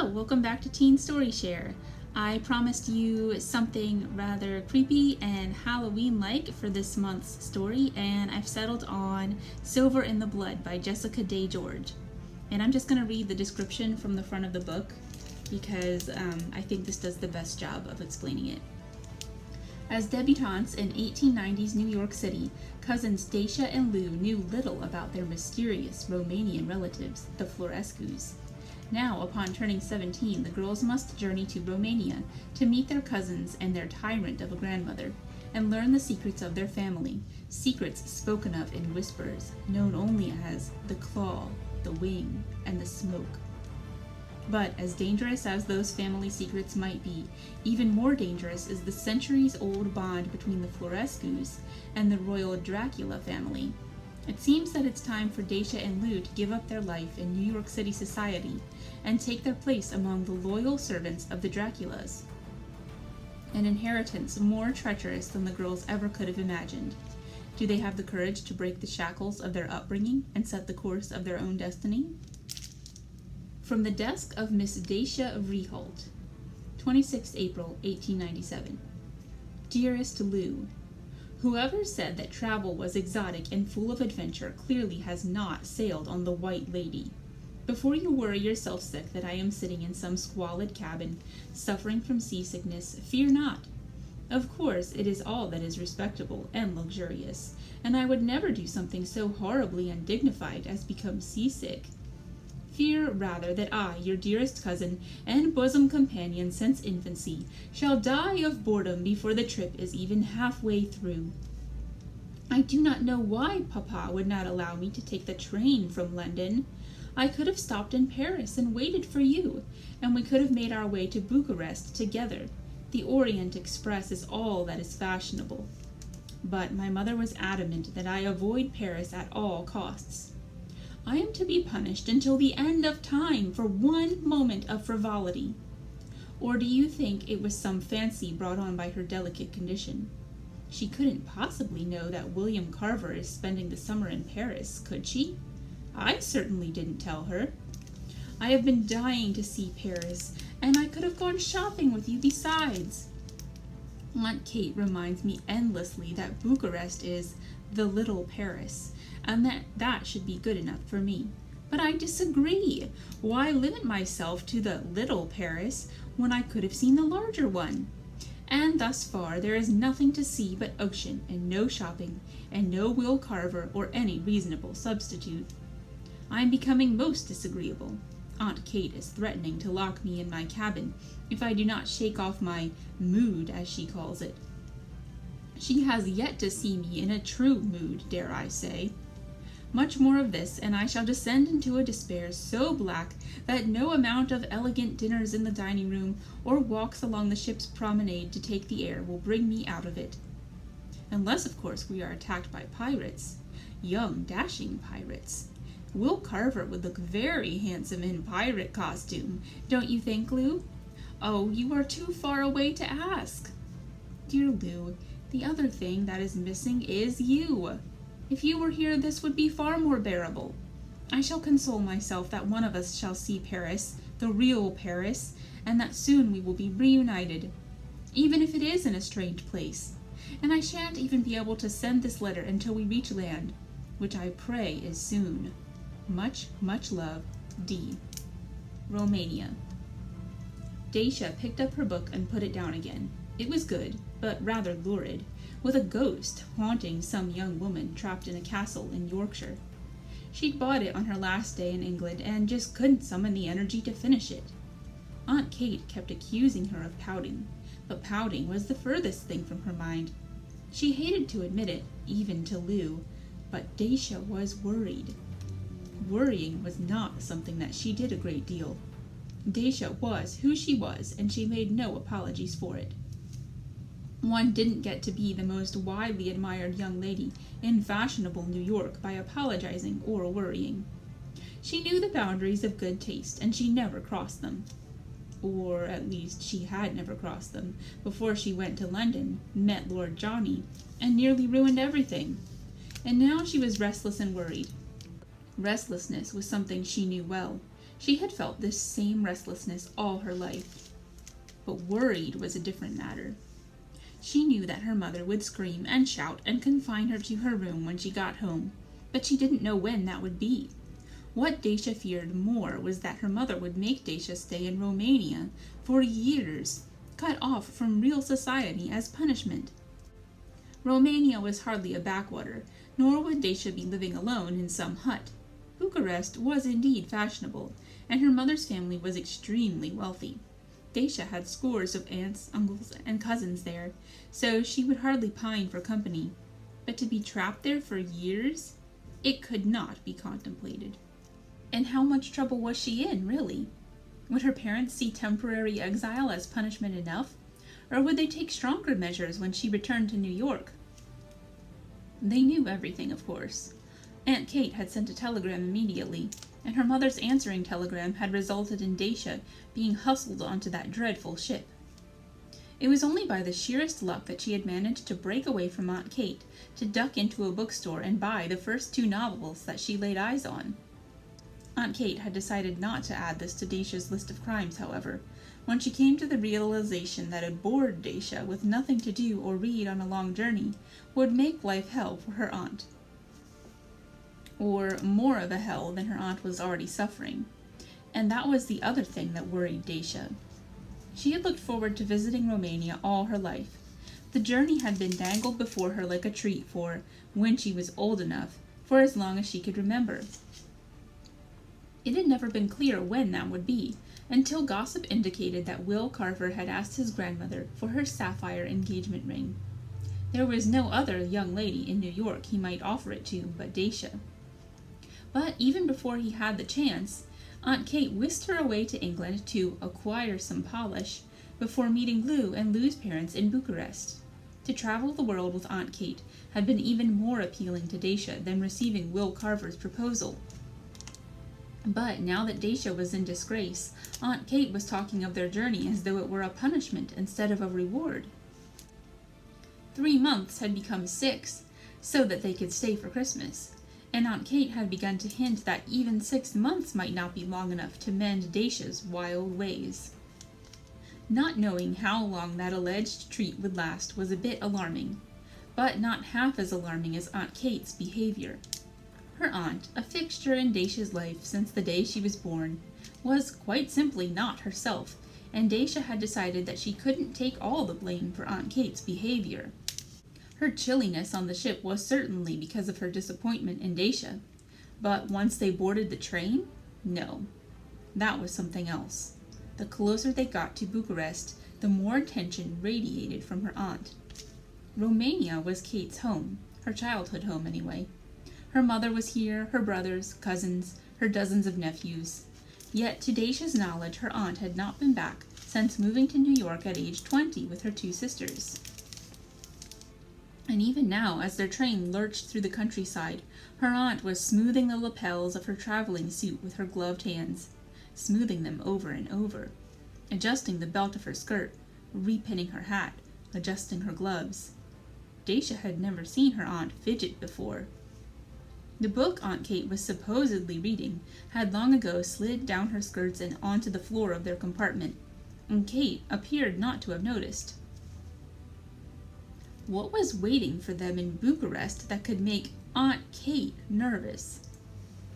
Hello, welcome back to Teen Story Share. I promised you something rather creepy and Halloween-like for this month's story, and I've settled on Silver in the Blood by Jessica Day George. And I'm just going to read the description from the front of the book because I think this does the best job of explaining it. As debutantes in 1890s New York City, cousins Dacia and Lou knew little about their mysterious Romanian relatives, the Florescus. Now, upon turning 17, the girls must journey to Romania to meet their cousins and their tyrant of a grandmother, and learn the secrets of their family, secrets spoken of in whispers, known only as the claw, the wing, and the smoke. But as dangerous as those family secrets might be, even more dangerous is the centuries-old bond between the Florescus and the royal Dracula family. It seems that it's time for Dacia and Lou to give up their life in New York City society and take their place among the loyal servants of the Draculas. An inheritance more treacherous than the girls ever could have imagined. Do they have the courage to break the shackles of their upbringing and set the course of their own destiny? From the desk of Miss Dacia Vreeholt, 26th April, 1897. Dearest Lou, whoever said that travel was exotic and full of adventure clearly has not sailed on the White Lady. Before you worry yourself sick that I am sitting in some squalid cabin, suffering from seasickness, fear not. Of course, it is all that is respectable and luxurious, and I would never do something so horribly undignified as become seasick. Fear rather that I, your dearest cousin and bosom companion since infancy, shall die of boredom before the trip is even halfway through. I do not know why Papa would not allow me to take the train from London. I could have stopped in Paris and waited for you, and we could have made our way to Bucharest together. The Orient Express is all that is fashionable. But my mother was adamant that I avoid Paris at all costs. I am to be punished until the end of time for one moment of frivolity. Or do you think it was some fancy brought on by her delicate condition? She couldn't possibly know that William Carver is spending the summer in Paris, could she? I certainly didn't tell her. I have been dying to see Paris, and I could have gone shopping with you besides. Aunt Kate reminds me endlessly that Bucharest is the little Paris, and that should be good enough for me. But I disagree. Why limit myself to the little Paris when I could have seen the larger one? And thus far there is nothing to see but ocean, and no shopping, and no Will Carver or any reasonable substitute. I am becoming most disagreeable. Aunt Kate is threatening to lock me in my cabin if I do not shake off my mood, as she calls it. She has yet to see me in a true mood, dare I say. Much more of this, and I shall descend into a despair so black that no amount of elegant dinners in the dining room or walks along the ship's promenade to take the air will bring me out of it. Unless, of course, we are attacked by pirates. Young, dashing pirates. Will Carver would look very handsome in pirate costume, don't you think, Lou? Oh, you are too far away to ask. Dear Lou, the other thing that is missing is you. If you were here, this would be far more bearable. I shall console myself that one of us shall see Paris, the real Paris, and that soon we will be reunited, even if it is in a strange place. And I shan't even be able to send this letter until we reach land, which I pray is soon. Much, much love, D. Romania. Dacia picked up her book and put it down again. It was good, but rather lurid, with a ghost haunting some young woman trapped in a castle in Yorkshire. She'd bought it on her last day in England and just couldn't summon the energy to finish it. Aunt Kate kept accusing her of pouting, but pouting was the furthest thing from her mind. She hated to admit it, even to Lou, but Dacia was worried. Worrying was not something that she did a great deal. Dacia was who she was, and she made no apologies for it. One didn't get to be the most widely admired young lady in fashionable New York by apologizing or worrying. She knew the boundaries of good taste, and she never crossed them. Or at least she had never crossed them before she went to London, met Lord Johnny, and nearly ruined everything. And now she was restless and worried. Restlessness was something she knew well. She had felt this same restlessness all her life. But worried was a different matter. She knew that her mother would scream and shout and confine her to her room when she got home, but she didn't know when that would be. What Dacia feared more was that her mother would make Dacia stay in Romania for years, cut off from real society as punishment. Romania was hardly a backwater, nor would Dacia be living alone in some hut. Bucharest was indeed fashionable, and her mother's family was extremely wealthy. Dacia had scores of aunts, uncles, and cousins there, so she would hardly pine for company. But to be trapped there for years, it could not be contemplated. And how much trouble was she in, really? Would her parents see temporary exile as punishment enough, or would they take stronger measures when she returned to New York? They knew everything, of course. Aunt Kate had sent a telegram immediately, and her mother's answering telegram had resulted in Dacia being hustled onto that dreadful ship. It was only by the sheerest luck that she had managed to break away from Aunt Kate to duck into a bookstore and buy the first 2 novels that she laid eyes on. Aunt Kate had decided not to add this to Dacia's list of crimes, however, when she came to the realization that a bored Dacia with nothing to do or read on a long journey would make life hell for her aunt. Or more of a hell than her aunt was already suffering. And that was the other thing that worried Dacia. She had looked forward to visiting Romania all her life. The journey had been dangled before her like a treat for, when she was old enough, for as long as she could remember. It had never been clear when that would be, until gossip indicated that Will Carver had asked his grandmother for her sapphire engagement ring. There was no other young lady in New York he might offer it to but Dacia. But even before he had the chance, Aunt Kate whisked her away to England to acquire some polish before meeting Lou and Lou's parents in Bucharest. To travel the world with Aunt Kate had been even more appealing to Dacia than receiving Will Carver's proposal. But now that Dacia was in disgrace, Aunt Kate was talking of their journey as though it were a punishment instead of a reward. 3 months had become 6, so that they could stay for Christmas, and Aunt Kate had begun to hint that even 6 months might not be long enough to mend Dacia's wild ways. Not knowing how long that alleged treat would last was a bit alarming, but not half as alarming as Aunt Kate's behavior. Her aunt, a fixture in Dacia's life since the day she was born, was quite simply not herself, and Dacia had decided that she couldn't take all the blame for Aunt Kate's behavior. Her chilliness on the ship was certainly because of her disappointment in Dacia, but once they boarded the train, no. That was something else. The closer they got to Bucharest, the more tension radiated from her aunt. Romania was Kate's home, her childhood home anyway. Her mother was here, her brothers, cousins, her dozens of nephews. Yet to Dacia's knowledge, her aunt had not been back since moving to New York at age 20 with her 2 sisters. And even now, as their train lurched through the countryside, her aunt was smoothing the lapels of her traveling suit with her gloved hands, smoothing them over and over, adjusting the belt of her skirt, repinning her hat, adjusting her gloves. Dacia had never seen her aunt fidget before. The book Aunt Kate was supposedly reading had long ago slid down her skirts and onto the floor of their compartment, and Kate appeared not to have noticed. What was waiting for them in Bucharest that could make Aunt Kate nervous?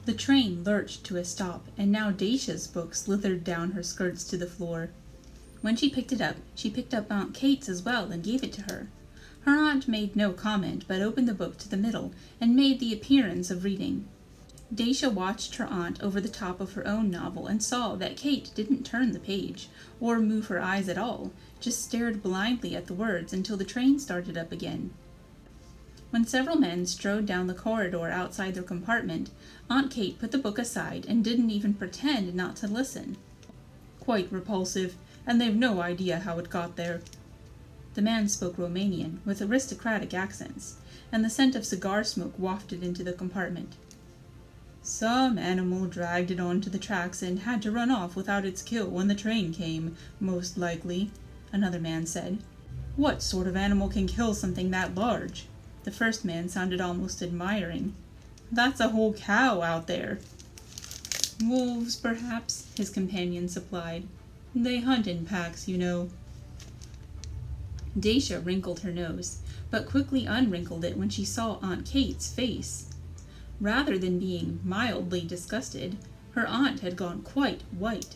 The train lurched to a stop, and now Dacia's book slithered down her skirts to the floor. When she picked up Aunt Kate's as well and gave it to her. Her aunt made no comment, but opened the book to the middle, and made the appearance of reading. Dacia watched her aunt over the top of her own novel, and saw that Kate didn't turn the page, or move her eyes at all, just stared blindly at the words until the train started up again. When several men strode down the corridor outside their compartment, Aunt Kate put the book aside and didn't even pretend not to listen. "Quite repulsive, and they've no idea how it got there." The man spoke Romanian, with aristocratic accents, and the scent of cigar smoke wafted into the compartment. "Some animal dragged it onto the tracks and had to run off without its kill when the train came, most likely," another man said. "What sort of animal can kill something that large?" The first man sounded almost admiring. "That's a whole cow out there." Wolves, perhaps, his companion supplied. They hunt in packs, you know. Dacia wrinkled her nose, but quickly unwrinkled it when she saw Aunt Kate's face. Rather than being mildly disgusted, her aunt had gone quite white.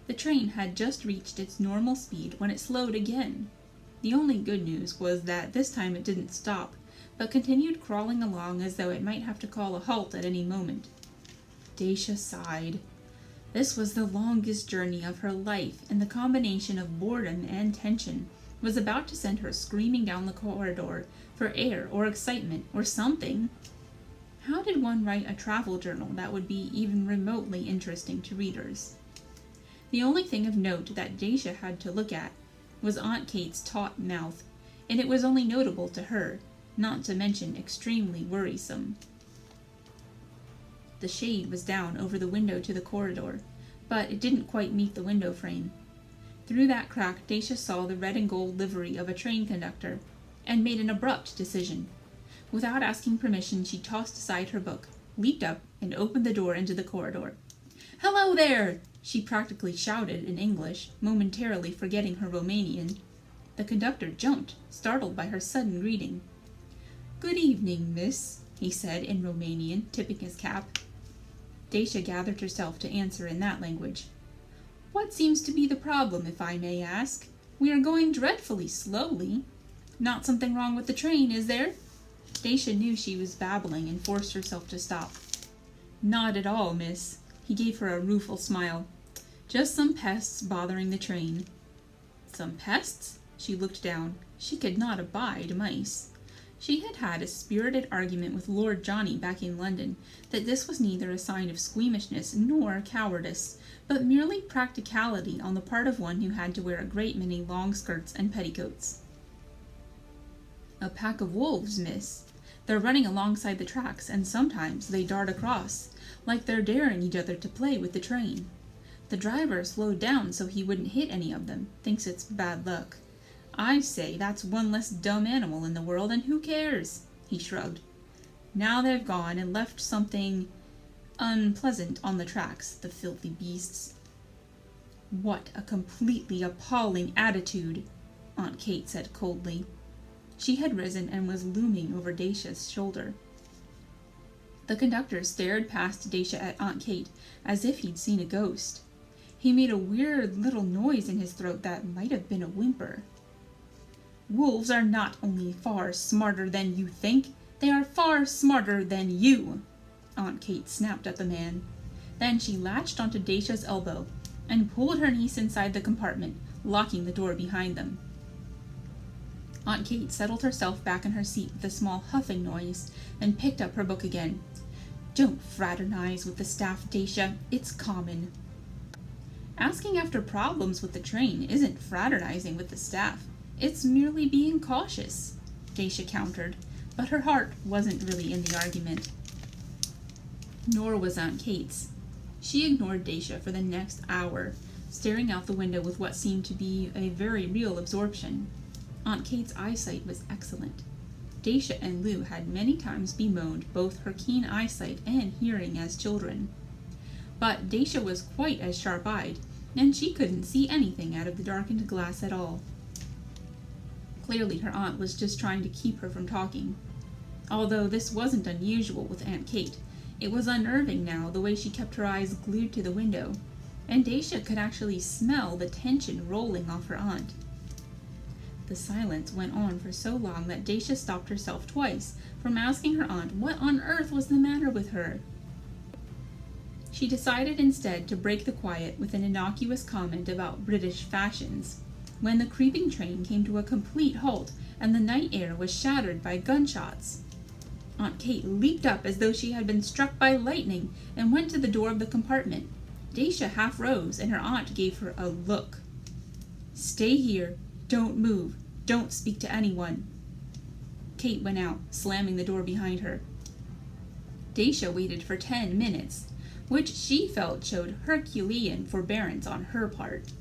The train had just reached its normal speed when it slowed again. The only good news was that this time it didn't stop, but continued crawling along as though it might have to call a halt at any moment. Dacia sighed. This was the longest journey of her life, and the combination of boredom and tension was about to send her screaming down the corridor for air or excitement or something. How did one write a travel journal that would be even remotely interesting to readers? The only thing of note that Dacia had to look at was Aunt Kate's taut mouth, and it was only notable to her, not to mention extremely worrisome. The shade was down over the window to the corridor, but it didn't quite meet the window frame. Through that crack, Dacia saw the red and gold livery of a train conductor, and made an abrupt decision. Without asking permission, she tossed aside her book, leaped up, and opened the door into the corridor. "Hello there!" she practically shouted in English, momentarily forgetting her Romanian. The conductor jumped, startled by her sudden greeting. "Good evening, miss," he said in Romanian, tipping his cap. Dacia gathered herself to answer in that language. "What seems to be the problem, if I may ask? We are going dreadfully slowly. Not something wrong with the train, is there?" Dacia knew she was babbling and forced herself to stop. "Not at all, miss." He gave her a rueful smile. "Just some pests bothering the train." Some pests? She looked down. She could not abide mice. She had had a spirited argument with Lord Johnny back in London that this was neither a sign of squeamishness nor cowardice, but merely practicality on the part of one who had to wear a great many long skirts and petticoats. "A pack of wolves, miss. They're running alongside the tracks, and sometimes they dart across, like they're daring each other to play with the train. The driver slowed down so he wouldn't hit any of them, thinks it's bad luck. I say that's one less dumb animal in the world, and who cares?" He shrugged. "Now they've gone and left something unpleasant on the tracks, the filthy beasts." "What a completely appalling attitude," Aunt Kate said coldly. She had risen and was looming over Dacia's shoulder. The conductor stared past Dacia at Aunt Kate as if he'd seen a ghost. He made a weird little noise in his throat that might have been a whimper. "Wolves are not only far smarter than you think, they are far smarter than you," Aunt Kate snapped at the man. Then she latched onto Dacia's elbow and pulled her niece inside the compartment, locking the door behind them. Aunt Kate settled herself back in her seat with a small huffing noise and picked up her book again. "Don't fraternize with the staff, Dacia. It's common." "Asking after problems with the train isn't fraternizing with the staff. It's merely being cautious," Dacia countered, but her heart wasn't really in the argument. Nor was Aunt Kate's. She ignored Dacia for the next hour, staring out the window with what seemed to be a very real absorption. Aunt Kate's eyesight was excellent. Dacia and Lou had many times bemoaned both her keen eyesight and hearing as children. But Dacia was quite as sharp-eyed, and she couldn't see anything out of the darkened glass at all. Clearly her aunt was just trying to keep her from talking. Although this wasn't unusual with Aunt Kate, it was unnerving now the way she kept her eyes glued to the window, and Dacia could actually smell the tension rolling off her aunt. The silence went on for so long that Dacia stopped herself twice from asking her aunt what on earth was the matter with her. She decided instead to break the quiet with an innocuous comment about British fashions, when the creeping train came to a complete halt and the night air was shattered by gunshots. Aunt Kate leaped up as though she had been struck by lightning and went to the door of the compartment. Dacia half rose, and her aunt gave her a look. "Stay here. Don't move. Don't speak to anyone." Kate went out, slamming the door behind her. Dacia waited for 10 minutes, which she felt showed Herculean forbearance on her part.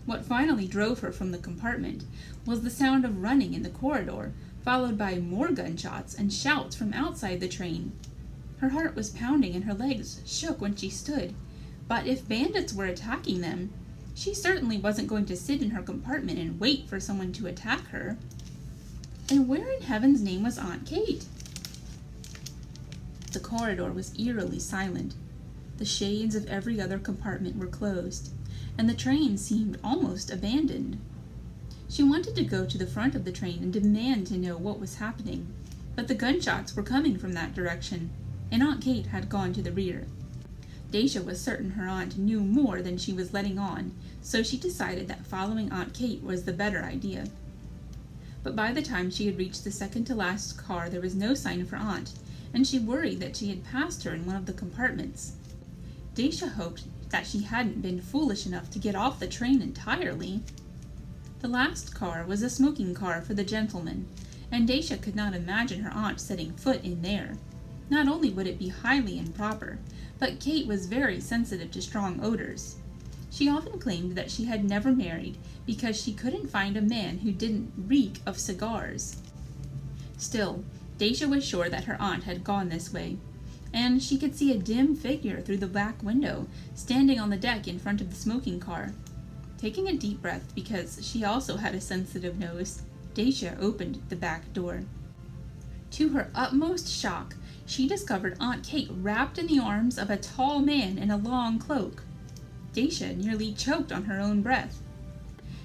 What finally drove her from the compartment was the sound of running in the corridor, followed by more gunshots and shouts from outside the train. Her heart was pounding and her legs shook when she stood. But if bandits were attacking them, she certainly wasn't going to sit in her compartment and wait for someone to attack her. And where in heaven's name was Aunt Kate? The corridor was eerily silent. The shades of every other compartment were closed, and the train seemed almost abandoned. She wanted to go to the front of the train and demand to know what was happening, but the gunshots were coming from that direction, and Aunt Kate had gone to the rear. Dacia was certain her aunt knew more than she was letting on, so she decided that following Aunt Kate was the better idea. But by the time she had reached the second-to-last car, there was no sign of her aunt, and she worried that she had passed her in one of the compartments. Dacia hoped that she hadn't been foolish enough to get off the train entirely. The last car was a smoking car for the gentleman, and Dacia could not imagine her aunt setting foot in there. Not only would it be highly improper, but Kate was very sensitive to strong odors. She often claimed that she had never married because she couldn't find a man who didn't reek of cigars. Still, Dacia was sure that her aunt had gone this way, and she could see a dim figure through the back window, standing on the deck in front of the smoking car. Taking a deep breath because she also had a sensitive nose, Dacia opened the back door. To her utmost shock, she discovered Aunt Kate wrapped in the arms of a tall man in a long cloak. Dacia nearly choked on her own breath.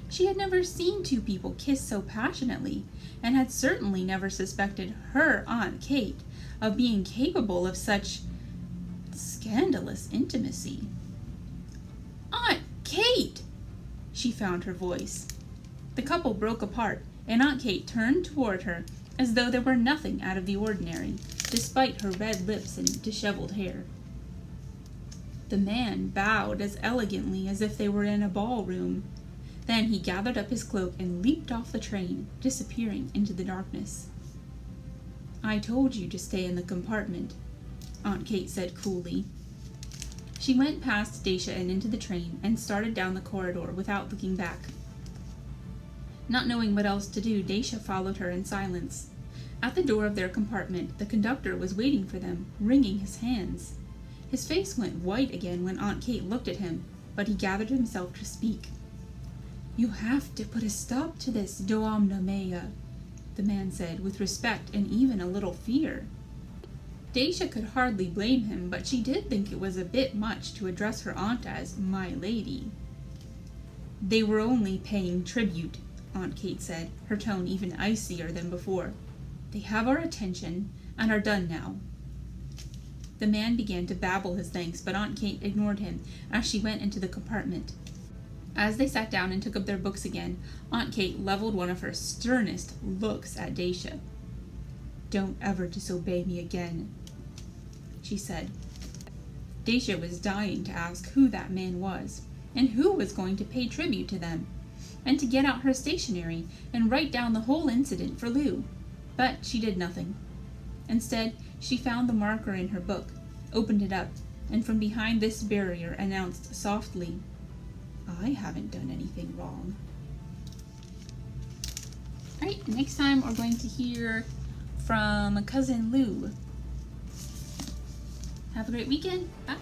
She had never seen two people kiss so passionately, and had certainly never suspected her Aunt Kate of being capable of such scandalous intimacy. "Aunt Kate!" She found her voice. The couple broke apart, and Aunt Kate turned toward her as though there were nothing out of the ordinary, despite her red lips and disheveled hair. The man bowed as elegantly as if they were in a ballroom. Then he gathered up his cloak and leaped off the train, disappearing into the darkness. "I told you to stay in the compartment," Aunt Kate said coolly. She went past Dacia and into the train and started down the corridor without looking back. Not knowing what else to do, Dacia followed her in silence. At the door of their compartment, the conductor was waiting for them, wringing his hands. His face went white again when Aunt Kate looked at him, but he gathered himself to speak. "You have to put a stop to this, Doamna Mea," the man said, with respect and even a little fear. Dacia could hardly blame him, but she did think it was a bit much to address her aunt as "my lady." "They were only paying tribute," Aunt Kate said, her tone even icier than before. "They have our attention, and are done now." The man began to babble his thanks, but Aunt Kate ignored him as she went into the compartment. As they sat down and took up their books again, Aunt Kate leveled one of her sternest looks at Dacia. "Don't ever disobey me again," she said. Dacia was dying to ask who that man was, and who was going to pay tribute to them, and to get out her stationery and write down the whole incident for Lou. But she did nothing. Instead, she found the marker in her book, opened it up, and from behind this barrier announced softly, "I haven't done anything wrong." Alright, next time we're going to hear from Cousin Lou. Have a great weekend. Bye.